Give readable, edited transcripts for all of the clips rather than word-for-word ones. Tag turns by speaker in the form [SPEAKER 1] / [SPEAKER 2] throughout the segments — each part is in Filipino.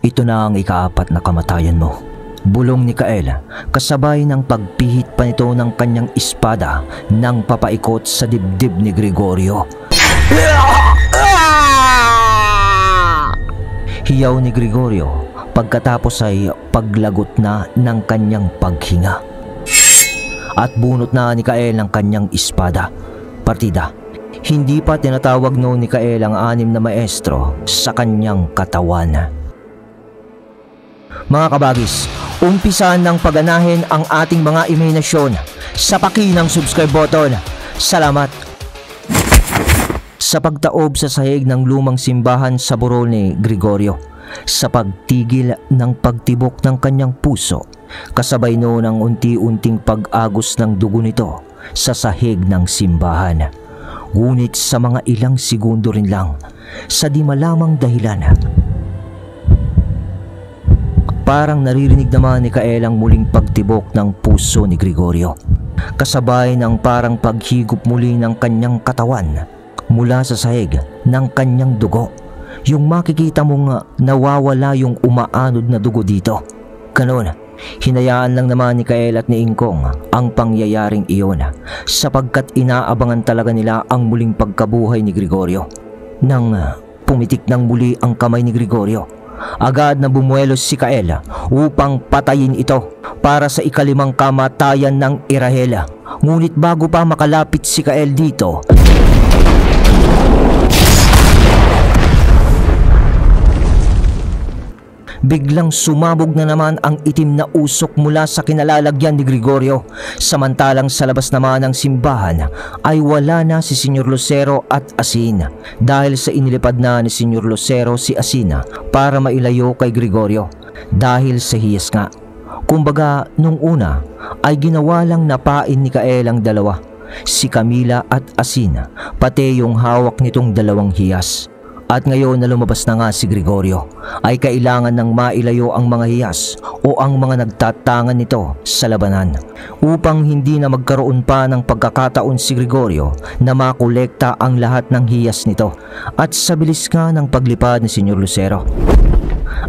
[SPEAKER 1] Ito na ang ikaapat na kamatayan mo. Bulong ni Kael, kasabay ng pagpihit pa nito ng kanyang espada nang papaikot sa dibdib ni Gregorio. Hiyaw ni Gregorio pagkatapos ay paglagot na ng kanyang paghinga. At bunot na ni Kael ang kanyang espada. Partida. Hindi pa tinatawag noon ni Kael ang 6 na maestro sa kanyang katawan. Mga kabagis, umpisahan ng paganahin ang ating mga imahinasyon sa paki ng subscribe button. Salamat! Sa pagtaob sa sahig ng lumang simbahan sa burol ni Gregorio, sa pagtigil ng pagtibok ng kanyang puso, kasabay noon ang unti-unting pag-agos ng dugo nito sa sahig ng simbahan. Ngunit sa mga ilang segundo rin lang, sa di malamang dahilan, parang naririnig naman ni Kael ang muling pagtibok ng puso ni Gregorio, kasabay ng parang paghigop muli ng kanyang katawan mula sa sahig ng kanyang dugo. Yung makikita mong nawawala yung umaanod na dugo dito. Ganon, hinayaan lang naman ni Kael at ni Ingkong ang pangyayaring iyon, sapagkat inaabangan talaga nila ang muling pagkabuhay ni Gregorio. Nang pumitik ng muli ang kamay ni Gregorio, agad na bumuelos si Kael upang patayin ito para sa ikalimang kamatayan ng Irahel. Ngunit bago pa makalapit si Kael dito, biglang sumabog na naman ang itim na usok mula sa kinalalagyan ni Gregorio. Samantalang sa labas naman ng simbahan ay wala na si Senyor Lucero at Asin, dahil sa inilipad na ni Senyor Lucero si Asin para mailayo kay Gregorio dahil sa hiyas nga. Kumbaga nung una ay ginawa lang napain ni Kael ang dalawa, si Camila at Asin, pati yung hawak nitong dalawang hiyas. At ngayon na lumabas na nga si Gregorio, ay kailangan ng mailayo ang mga hiyas o ang mga nagtatangan nito sa labanan, upang hindi na magkaroon pa ng pagkakataon si Gregorio na makolekta ang lahat ng hiyas nito. At sa bilis nga ng paglipad ni Senyor Lucero,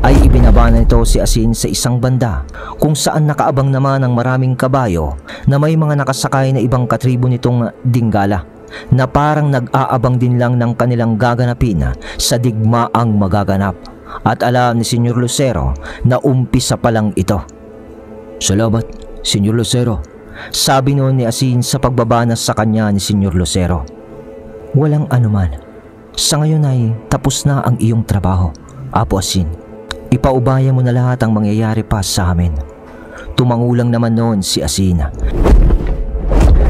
[SPEAKER 1] ay ibinaba na nito si Asin sa isang banda, kung saan nakaabang naman ang maraming kabayo na may mga nakasakay na ibang katribo nitong Dinggala, na parang nag-aabang din lang ng kanilang gaganapin sa digmaang magaganap. At alam ni Senyor Lucero na umpisa pa lang ito. "Salamat, Senyor Lucero," sabi noon ni Asin sa pagbabana sa kanya ni Senyor Lucero. "Walang anuman. Sa ngayon ay tapos na ang iyong trabaho, Apo Asin. Ipaubaya mo na lahat ang mangyayari pa sa amin." Tumangulang naman noon si Asin.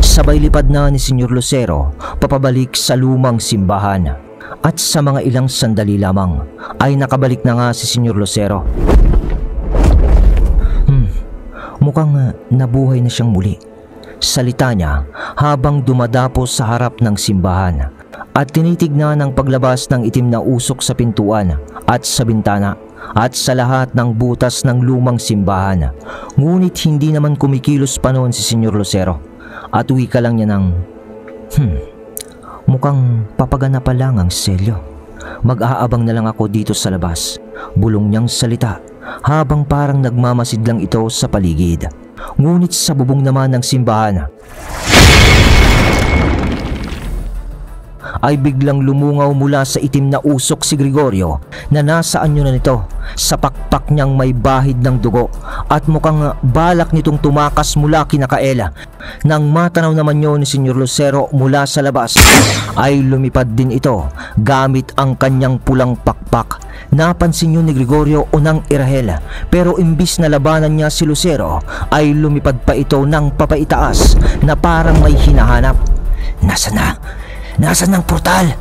[SPEAKER 1] Sabay lipad na ni Senyor Lucero papabalik sa lumang simbahan, at sa mga ilang sandali lamang ay nakabalik na nga si Senyor Lucero. Mukhang nabuhay na siyang muli, salita niya habang dumadapos sa harap ng simbahan at tinitignan ang paglabas ng itim na usok sa pintuan at sa bintana at sa lahat ng butas ng lumang simbahan. Ngunit hindi naman kumikilos pa noon si Senyor Lucero. At wika lang niya ng, mukhang papagana pa lang ang selyo. Mag-aabang na lang ako dito sa labas. Bulong niyang salita habang parang nagmamasid lang ito sa paligid. Ngunit sa bubong naman ng simbahan ay biglang lumungaw mula sa itim na usok si Gregorio na nasa anyo na nito. Sa pakpak niyang may bahid ng dugo at mukhang balak nitong tumakas mula kina Kael. Nang matanaw naman yun ni Senyor Lucero mula sa labas, ay lumipad din ito gamit ang kanyang pulang pakpak. Napansin yun ni Gregorio o ng Irahel, pero imbis na labanan niya si Lucero ay lumipad pa ito ng papaitaas na parang may hinahanap. Nasaan ang portal?"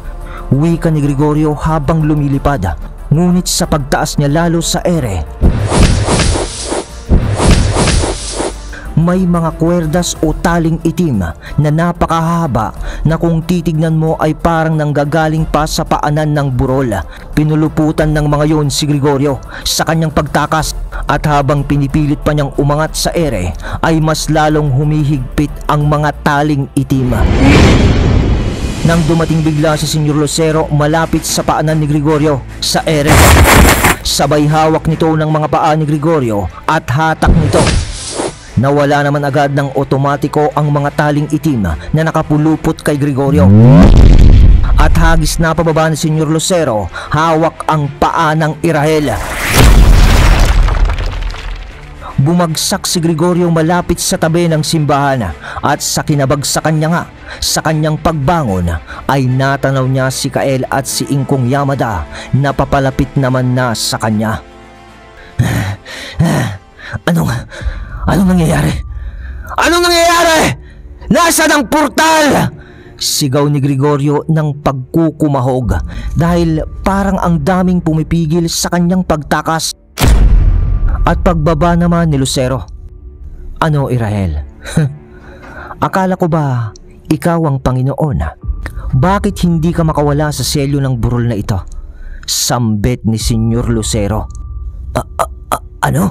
[SPEAKER 1] wika ni Gregorio habang lumilipad. Ngunit sa pagtaas niya lalo sa ere, may mga kwerdas o taling itim na napakahaba na kung titignan mo ay parang nanggagaling pa sa paanan ng burol. Pinuluputan ng mga yon si Gregorio sa kanyang pagtakas, at habang pinipilit pa niyang umangat sa ere ay mas lalong humihigpit ang mga taling itim. Nang dumating bigla si Senyor Lucero malapit sa paanan ni Gregorio sa ere, Sabay hawak nito ng mga paa ni Gregorio at hatak nito. Nawala naman agad ng otomatiko ang mga taling itim na nakapulupot kay Gregorio. At hagis na pababa ni Senyor Lucero, hawak ang paa ng Irahel. Bumagsak si Gregorio malapit sa tabi ng simbahan at sa kinabagsakan niya nga, sa kanyang pagbangon ay natanaw niya si Kael at si Ingkong Yamada na papalapit naman na sa kanya. Anong nangyayari? Anong nangyayari? Nasaan ang portal? Sigaw ni Gregorio ng pagkukumahog dahil parang ang daming pumipigil sa kanyang pagtakas. At pagbaba naman ni Lucero. Ano, Irahel? Akala ko ba ikaw ang Panginoon? Bakit hindi ka makawala sa selyo ng burol na ito? Sambit ni Senyor Lucero. Ano?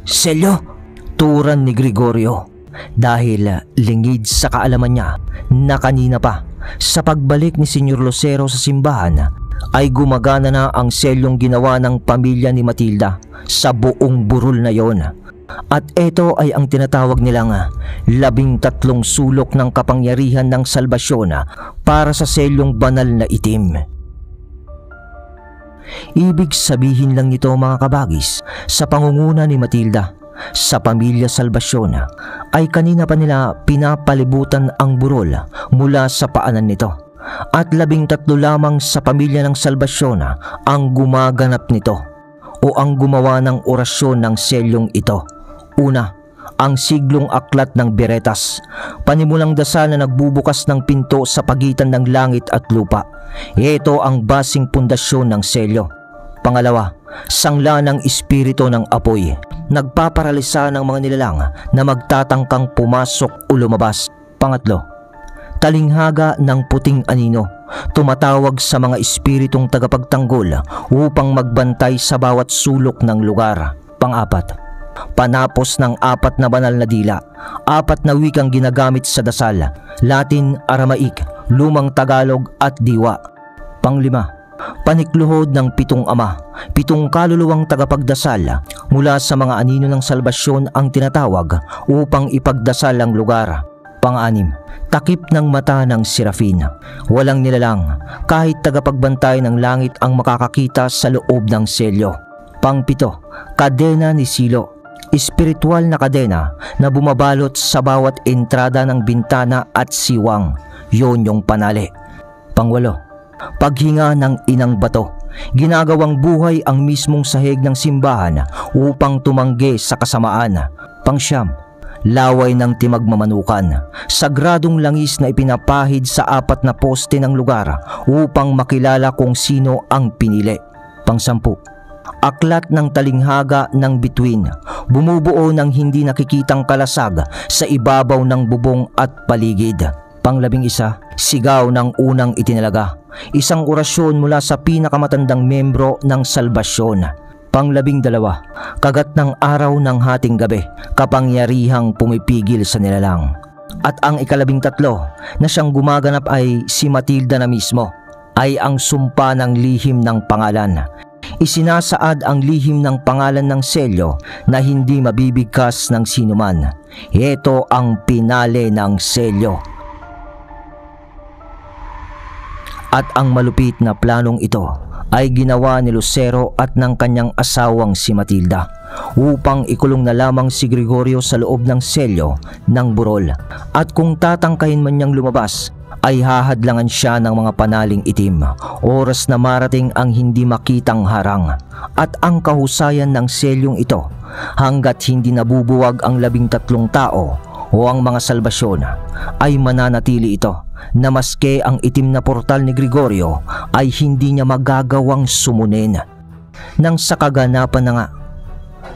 [SPEAKER 1] Selyo? Turan ni Gregorio dahil lingid sa kaalaman niya na kanina pa sa pagbalik ni Senyor Lucero sa simbahan ay gumagana na ang selyong ginawa ng pamilya ni Matilda sa buong burol na yon. At ito ay ang tinatawag nilang 13 sulok ng kapangyarihan ng salbasyon para sa selyong banal na itim. Ibig sabihin lang nito mga kabagis, sa pangunguna ni Matilda, sa pamilya Salbasyon ay kanina pa nila pinapalibutan ang burol mula sa paanan nito. At 13 lamang sa pamilya ng Salbasyon ang gumaganap nito o ang gumawa ng orasyon ng selyong ito. Una, ang siglong aklat ng Beretas, panimulang dasal na nagbubukas ng pinto sa pagitan ng langit at lupa. Ito ang basing pundasyon ng selyo. Pangalawa, sangla ng espiritu ng apoy, nagpaparalisa ng mga nilalang na magtatangkang pumasok o lumabas. Pangatlo, talinghaga ng puting anino, tumatawag sa mga espiritong tagapagtanggol upang magbantay sa bawat sulok ng lugar. Pang-apat, panapos ng 4 na banal na dila, 4 na wikang ginagamit sa dasal, Latin, Aramaic, Lumang Tagalog at Diwa. Pang-5, panikluhod ng 7 ama, 7 kaluluwang tagapagdasal mula sa mga anino ng salbasyon ang tinatawag upang ipagdasal ang lugar. Pang-6, takip ng mata ng Serafin, walang nilalang, kahit tagapagbantay ng langit ang makakakita sa loob ng selyo. Pang-7, kadena ni Silo, espiritual na kadena na bumabalot sa bawat entrada ng bintana at siwang, yon yung panali. Pang-8, paghinga ng inang bato, ginagawang buhay ang mismong sahig ng simbahan upang tumanggi sa kasamaan. Pang-9, laway ng timagmamanukan, sagradong langis na ipinapahid sa 4 na poste ng lugar upang makilala kung sino ang pinili. Pang-10, aklat ng talinghaga ng bituin, bumubuo ng hindi nakikitang kalasag sa ibabaw ng bubong at paligid. Pang-11, sigaw ng unang itinalaga, isang orasyon mula sa pinakamatandang membro ng salbasyon. Pang-12, kagat ng araw ng hating gabi, kapangyarihang pumipigil sa nilalang. At ang ika-13 na siyang gumaganap ay si Matilda na mismo, ay ang sumpa ng lihim ng pangalan. Isinasaad ang lihim ng pangalan ng selyo na hindi mabibigkas ng sinuman. Ito ang pinale ng selyo. At ang malupit na planong ito ay ginawa ni Lucero at ng kanyang asawang si Matilda upang ikulong na lamang si Gregorio sa loob ng selyo ng burol. At kung tatangkahin man niyang lumabas, ay hahadlangan siya ng mga panaling itim, oras na marating ang hindi makitang harang. At ang kahusayan ng selyong ito, hanggat hindi nabubuwag ang 13 tao o ang mga salbasyon, ay mananatili ito, na maske ang itim na portal ni Gregorio ay hindi niya magagawang sumunin. Nang sa kaganapan na nga,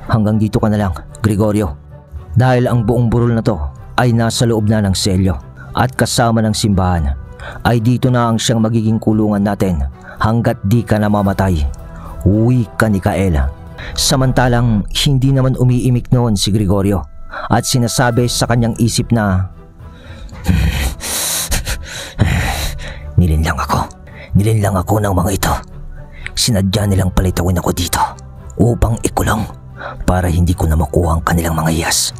[SPEAKER 1] hanggang dito ka na lang, Gregorio, dahil ang buong burol na to ay nasa loob na ng selyo at kasama ng simbahan, ay dito na ang siyang magiging kulungan natin hanggat di ka namamatay. Uwi ka ni Kael. Samantalang hindi naman umiimik noon si Gregorio at sinasabi sa kanyang isip na nilinlang ako ng mga ito. Sinadya nilang palitawin ako dito upang ikulong para hindi ko na makuha ang kanilang mga hiyas.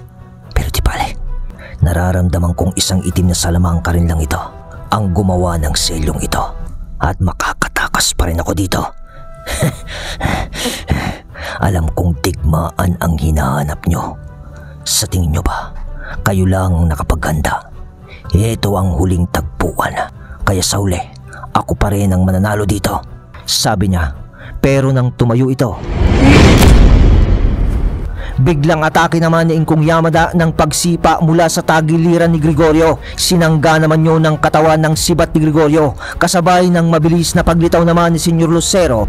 [SPEAKER 1] Pero di bale, nararamdaman kong isang itim na salamangka rin lang ito ang gumawa ng selyong ito at makakatakas pa rin ako dito. Alam kong digmaan ang hinahanap nyo. Sa tingin nyo ba, kayo lang ang nakapaghanda? Ito ang huling tagpuan, kaya sa huli, ako pa rin ang mananalo dito, sabi niya. Pero nang tumayo ito, biglang atake naman ni Ingkong Yamada ng pagsipa mula sa tagiliran ni Gregorio. Sinangga naman yun ng katawan ng sibat ni Gregorio, kasabay ng mabilis na paglitaw naman ni Senyor Lucero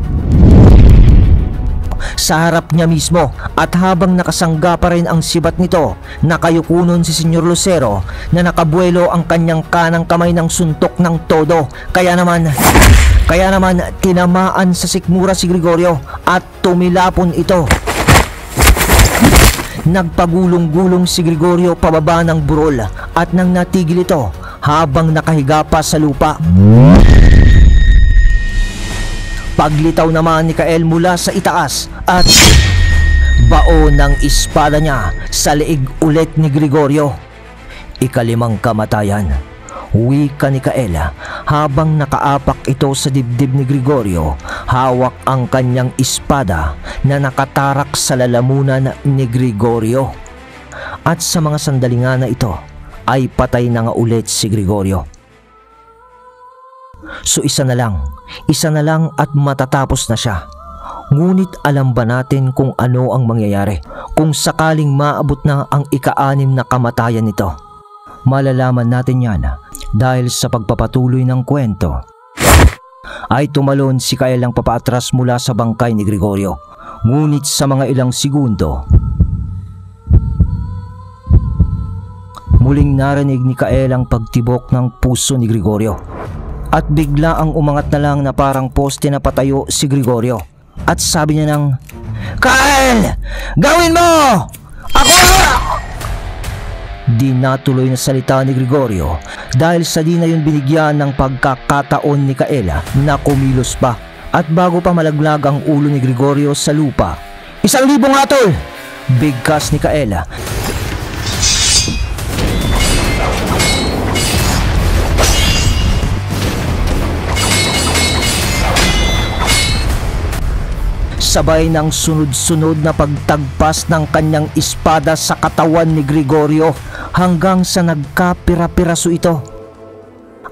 [SPEAKER 1] sa harap niya mismo. At habang nakasangga pa rin ang sibat nito, nakayukunon si Senyor Lucero na nakabuelo ang kanyang kanang kamay ng suntok ng todo. Kaya naman tinamaan sa sikmura si Gregorio at tumilapon ito. Nagpagulong-gulong si Gregorio pababa ng burol at nang natigil ito habang nakahiga pa sa lupa. Paglitaw naman ni Kael mula sa itaas at baon ng espada niya sa leeg ulit ni Gregorio. Ikalimang kamatayan, wika ni Kael habang nakaapak ito sa dibdib ni Gregorio. Hawak ang kanyang espada na nakatarak sa lalamunan ni Gregorio. At sa mga sandali nga na ito ay patay na nga ulit si Gregorio. So isa na lang at matatapos na siya. Ngunit alam ba natin kung ano ang mangyayari kung sakaling maabot na ang ika-6 na kamatayan nito? Malalaman natin yan dahil sa pagpapatuloy ng kwento ay tumalon si Kael lang papaatras mula sa bangkay ni Gregorio. Ngunit sa mga ilang segundo, muling narinig ni Kael ang pagtibok ng puso ni Gregorio. At bigla ang umangat na lang na parang poste na patayo si Gregorio. At sabi niya ng, "Kael! Gawin mo! Ako!" Di natuloy na salita ni Gregorio dahil sa di na yun binigyan ng pagkakataon ni Kael na kumilos pa. At bago pa malaglag ang ulo ni Gregorio sa lupa, 1,000 nga tol! Bigkas ni Kael. Sabay ng sunod-sunod na pagtagpas ng kanyang espada sa katawan ni Gregorio hanggang sa nagkapira-piraso ito.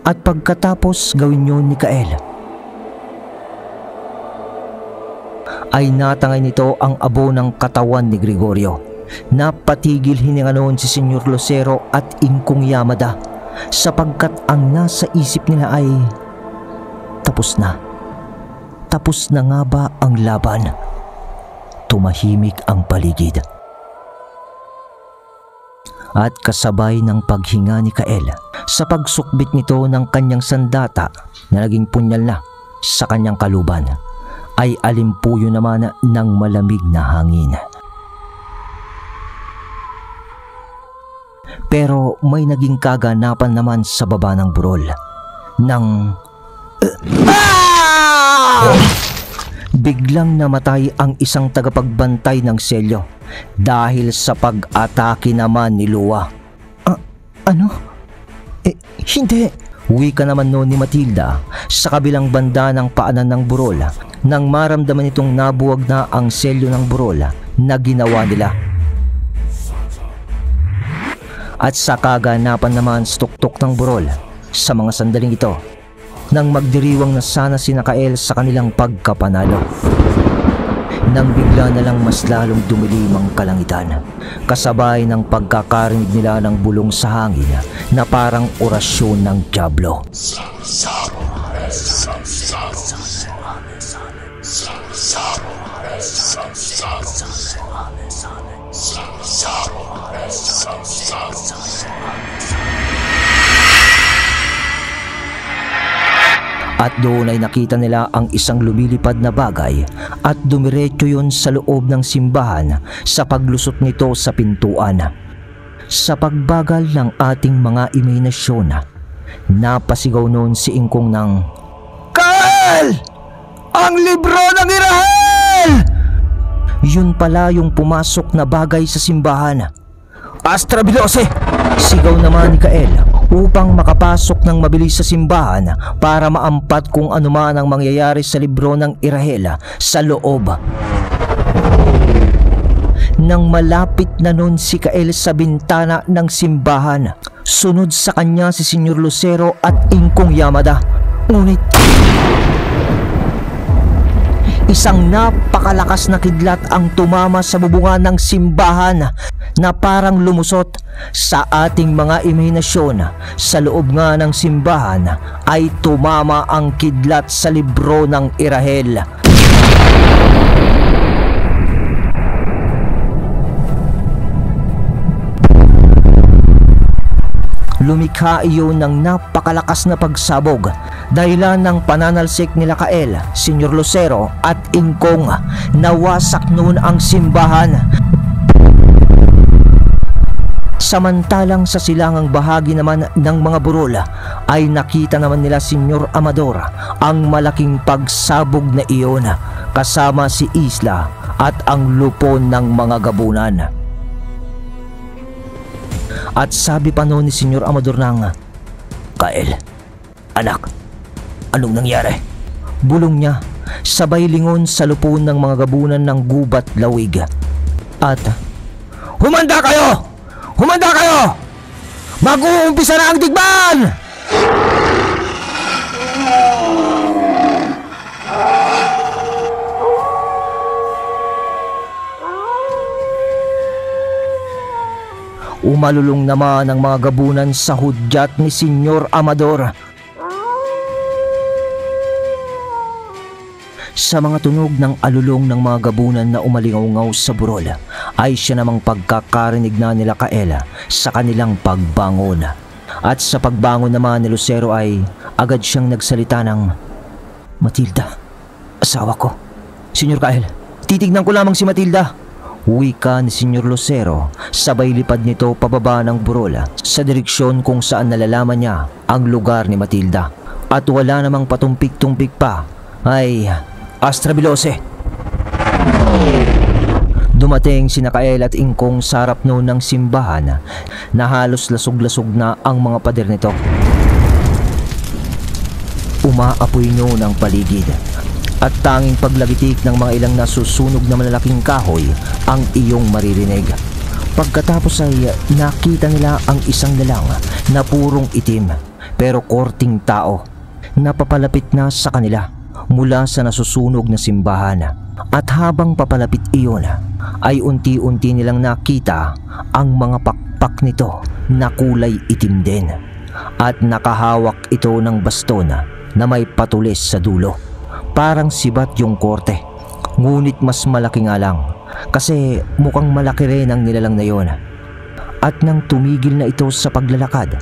[SPEAKER 1] At pagkatapos gawin yun ni Kael, ay natangay nito ang abo ng katawan ni Gregorio. Napatigil hininga noon si Senyor Lucero at Ingkong Yamada sapagkat ang nasa isip nila ay tapos na. Tapos na nga ba ang laban? Tumahimik ang paligid. At kasabay ng paghinga ni Kael sa pagsukbit nito ng kanyang sandata na naging punyal na sa kanyang kaluban, ay alimpuyo naman ng malamig na hangin. Pero may naging kaganapan naman sa baba ng burol nang biglang namatay ang isang tagapagbantay ng selyo dahil sa pag-atake naman ni Lua. Ano? Hindi. Wika naman noon ni Matilda sa kabilang banda ng paanan ng burol nang maramdaman itong nabuwag na ang selyo ng burol na ginawa nila. At sa kaganapan naman sa tuktok ng burol sa mga sandaling ito, nang magdiriwang na sana sina Kael sa kanilang pagkapanalo, nang bigla na lang mas lalong dumilim ang kalangitan, kasabay ng pagkakarinig nila ng bulong sa hangin na parang orasyon ng dyablo. At doon ay nakita nila ang isang lumilipad na bagay at dumiretso yun sa loob ng simbahan sa paglusot nito sa pintuan. Sa pagbagal ng ating mga imahinasyon, napasigaw noon si Ingkong ng, "Kael! Ang libro ng Irahel! Yun pala yung pumasok na bagay sa simbahan. Astrabilose! Sigaw naman ni Kael upang makapasok ng mabilis sa simbahan para maampat kung ano man ang mangyayari sa libro ng Irahel sa loob. Nang malapit na nun si Kael sa bintana ng simbahan, sunod sa kanya si Senyor Lucero at Ingkong Yamada. Ngunit isang napakalakas na kidlat ang tumama sa bubungan ng simbahan na parang lumusot sa ating mga imahinasyon. Sa loob nga ng simbahan ay tumama ang kidlat sa libro ng Irahel. Lumikha iyon ng napakalakas na pagsabog dahilan ng pananalsik nila Kael, Senyor Lucero at Ingkong. Nawasak noon ang simbahan. Samantalang sa silangang bahagi naman ng mga burol ay nakita naman nila Senyor Amador ang malaking pagsabog na iyon kasama si Isla at ang lupon ng mga gabunan. At sabi pa noon ni Senyor Amador nang, "Kael, anak, anong nangyari?" Bulong niya, sabay lingon sa lupon ng mga gabunan ng gubat lawig. At, "Humanda kayo! Humanda kayo! Mag-uumpisa na ang digmaan!" Umalulong naman ang mga gabunan sa hudyat ni Senyor Amador. Sa mga tunog ng alulong ng mga gabunan na umalingaw-ngaw sa burol, ay siya namang pagkakarinig na nila Kael sa kanilang pagbangon. At sa pagbangon naman ni Lucero ay agad siyang nagsalita ng, "Matilda, asawa ko." "Senyor Kael, titignan ko lamang si Matilda." Wika ni Senyor Lucero, sabay lipad nito pababa ng burol sa direksyon kung saan nalalaman niya ang lugar ni Matilda. At wala namang patumpik-tumpik pa ay Astrabilose. Dumating sina Kael at Ingkong sa harap noon ng simbahan na halos lasog-lasog na ang mga pader nito. Umaapoy noon ang paligid at tanging paglagitik ng mga ilang nasusunog na malalaking kahoy ang iyong maririnig. Pagkatapos ay nakita nila ang isang lalang na purong itim pero korting tao na papalapit na sa kanila mula sa nasusunog na simbahan. At habang papalapit iyon ay unti-unti nilang nakita ang mga pakpak nito na kulay itim din at nakahawak ito ng baston na may patulis sa dulo. Parang sibat yung korte, ngunit mas malaki nga lang kasi mukhang malaki rin ang nilalang na yon. At nang tumigil na ito sa paglalakad,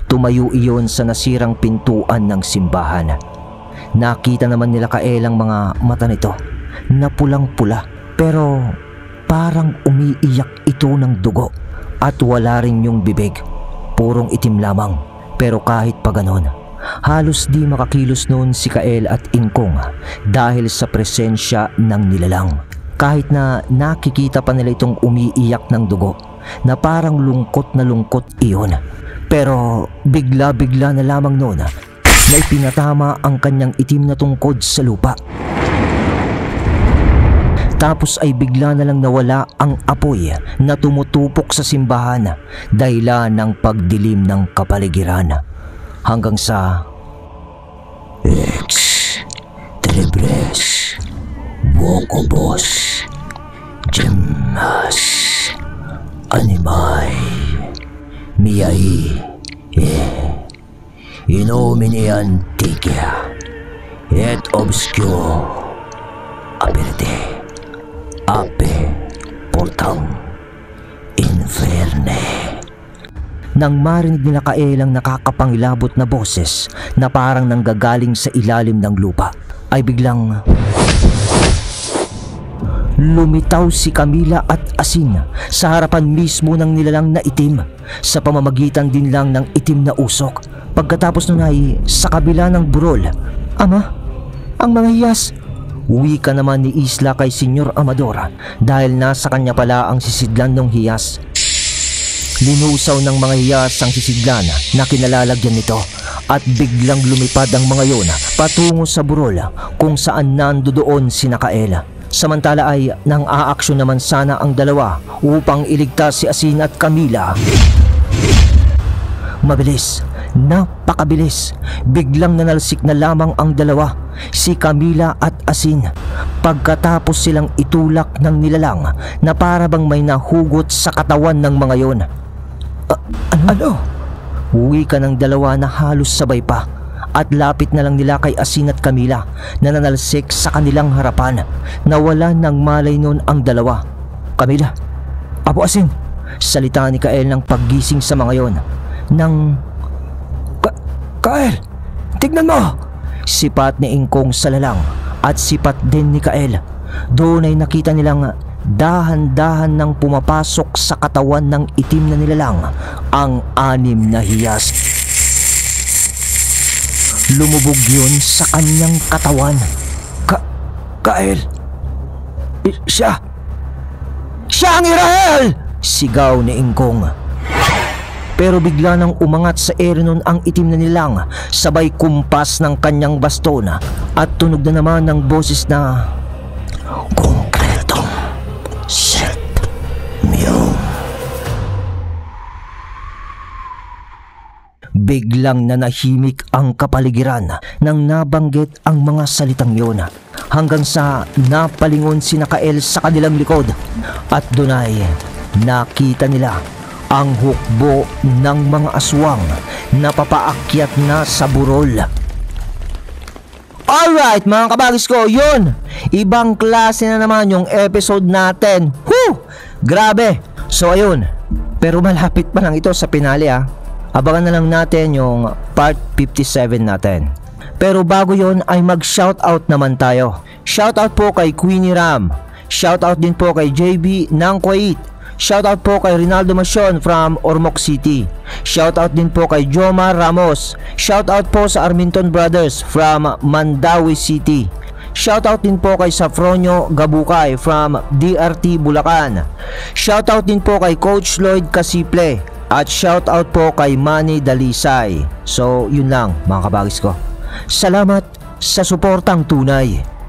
[SPEAKER 1] tumayo iyon sa nasirang pintuan ng simbahan. Nakita naman nila Kael ang mga mata nito na pulang-pula pero parang umiiyak ito ng dugo at wala rin yung bibig, purong itim lamang. Pero kahit pa ganon, halos di makakilos noon si Kael at Ingkong dahil sa presensya ng nilalang. Kahit na nakikita pa nila itong umiiyak ng dugo na parang lungkot na lungkot iyon. Pero bigla-bigla na lamang noon na ipinatama ang kanyang itim na tungkod sa lupa. Tapos ay bigla na lang nawala ang apoy na tumutupok sa simbahan dahilan ng pagdilim ng kapaligiran. Hanggang sa Ex Telebres Vocobos Gemas Animai Miai Inomini Antiquia Et Obscure Aperte Ape Portam Inferne. Nang marinig nila Kael ang nakakapangilabot na boses na parang nanggagaling sa ilalim ng lupa, ay biglang lumitaw si Camila at Asin sa harapan mismo ng nilalang na itim sa pamamagitan din lang ng itim na usok. Pagkatapos nun ay sa kabila ng burol, "Ama, ang mga hiyas, Uwi ka naman ni Isla kay Senyor Amador dahil nasa kanya pala ang sisidlan ng hiyas. Linusaw ng mga hiyas ang sisidlan na kinalalagyan nito at biglang lumipad ang mga yon patungo sa burol kung saan nandoon si Nakael. Samantala ay nang aaksyon naman sana ang dalawa upang iligtas si Asin at Camila. Mabilis, napakabilis, biglang nanalsik na lamang ang dalawa, si Camila at Asin, pagkatapos silang itulak ng nilalang na para bang may nahugot sa katawan ng mga yon. Ano? Uwi ka ng dalawa na halos sabay pa at lapit na lang nila kay Asin at Camila na nanalsik sa kanilang harapan. Nawala ng malay nun ang dalawa. Camila, Apo Asin, salita ni Kael ng paggising sa mga yon. Kael, tignan mo! Sipat ni Ingkong sa lalang at sipat din ni Kael. Doon ay nakita nilang dahan-dahan nang pumapasok sa katawan ng itim na nilalang ang 6 na hiyas. Lumubog yun sa kanyang katawan. Kael! Siya ang Irael! Sigaw ni Ingkong. Pero bigla nang umangat sa ere nun ang itim na nilang, sabay kumpas ng kanyang baston at tunog na naman ng boses na konkretong set mew. Biglang nanahimik ang kapaligiran nang nabanggit ang mga salitang yun, hanggang sa napalingon si Nakael sa kanilang likod at doon ay nakita nila ang hukbo ng mga aswang na papaakyat na sa burol. Alright mga kabagis ko, yun! Ibang klase na naman yung episode natin. Whew! Grabe! So ayun, pero malapit pa lang ito sa finale ha. Abangan na lang natin yung part 57 natin. Pero bago yon ay mag-shoutout naman tayo. Shoutout po kay Queenie Ram. Shoutout din po kay JB ng Kuwait. Shoutout po kay Rinaldo Macion from Ormoc City. Shoutout din po kay Jomar Ramos. Shoutout po sa Arminton Brothers from Mandawi City. Shoutout din po kay Safronio Gabukay from DRT Bulacan. Shoutout din po kay Coach Lloyd Casiple. At shoutout po kay Manny Dalisay. So yun lang mga kabagis ko. Salamat sa suportang tunay.